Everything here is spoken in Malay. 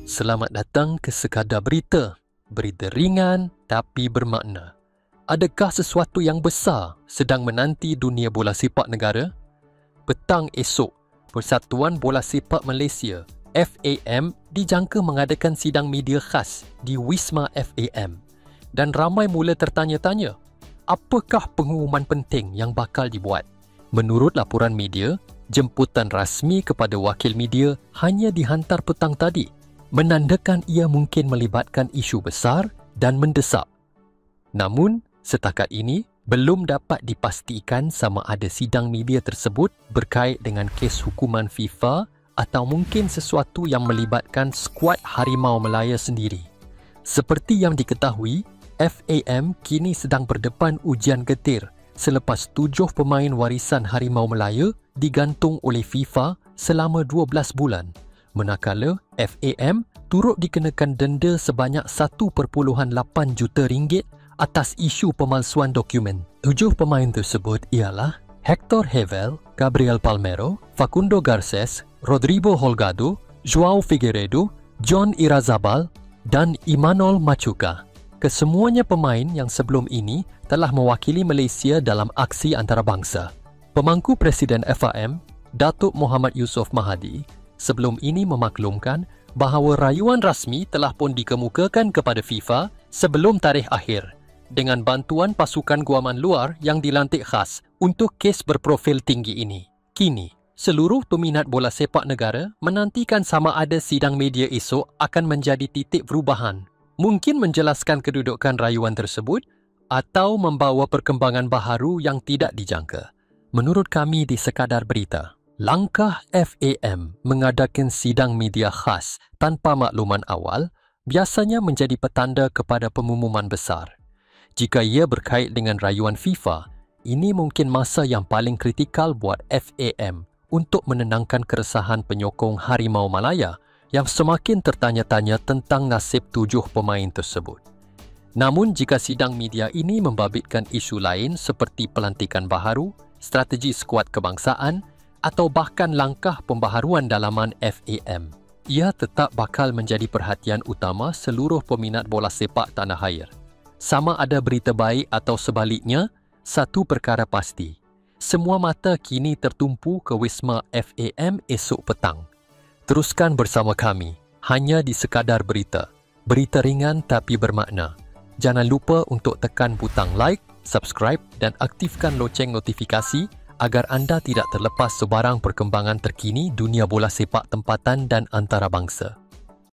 Selamat datang ke Sekadar Berita. Berita ringan tapi bermakna. Adakah sesuatu yang besar sedang menanti dunia bola sepak negara? Petang esok, Persatuan Bola Sepak Malaysia FAM dijangka mengadakan sidang media khas di Wisma FAM. Dan ramai mula tertanya-tanya, apakah pengumuman penting yang bakal dibuat? Menurut laporan media, jemputan rasmi kepada wakil media hanya dihantar petang tadi, menandakan ia mungkin melibatkan isu besar dan mendesak. Namun, setakat ini belum dapat dipastikan sama ada sidang media tersebut berkait dengan kes hukuman FIFA atau mungkin sesuatu yang melibatkan skuad Harimau Malaya sendiri. Seperti yang diketahui, FAM kini sedang berdepan ujian getir selepas 7 pemain warisan Harimau Malaya digantung oleh FIFA selama 12 bulan. Manakala FAM turut dikenakan denda sebanyak 1.8 juta ringgit atas isu pemalsuan dokumen. 7 pemain tersebut ialah Hector Hevel, Gabriel Palmero, Facundo Garces, Rodrigo Holgado, Joao Figueiredo, John Irazabal dan Imanol Machuca. Kesemuanya pemain yang sebelum ini telah mewakili Malaysia dalam aksi antarabangsa. Pemangku Presiden FAM, Datuk Muhammad Yusof Mahadi, sebelum ini memaklumkan bahawa rayuan rasmi telah pun dikemukakan kepada FIFA sebelum tarikh akhir dengan bantuan pasukan guaman luar yang dilantik khas untuk kes berprofil tinggi ini. Kini, seluruh peminat bola sepak negara menantikan sama ada sidang media esok akan menjadi titik perubahan, mungkin menjelaskan kedudukan rayuan tersebut atau membawa perkembangan baharu yang tidak dijangka. Menurut kami di Sekadar Berita, langkah FAM mengadakan sidang media khas tanpa makluman awal biasanya menjadi petanda kepada pengumuman besar. Jika ia berkait dengan rayuan FIFA, ini mungkin masa yang paling kritikal buat FAM untuk menenangkan keresahan penyokong Harimau Malaya yang semakin tertanya-tanya tentang nasib 7 pemain tersebut. Namun jika sidang media ini membabitkan isu lain seperti pelantikan baharu, strategi skuad kebangsaan atau bahkan langkah pembaharuan dalaman FAM, ia tetap bakal menjadi perhatian utama seluruh peminat bola sepak tanah air. Sama ada berita baik atau sebaliknya, satu perkara pasti, semua mata kini tertumpu ke Wisma FAM esok petang. Teruskan bersama kami, hanya di Sekadar Berita. Berita ringan tapi bermakna. Jangan lupa untuk tekan butang like, subscribe dan aktifkan loceng notifikasi agar anda tidak terlepas sebarang perkembangan terkini dunia bola sepak tempatan dan antarabangsa.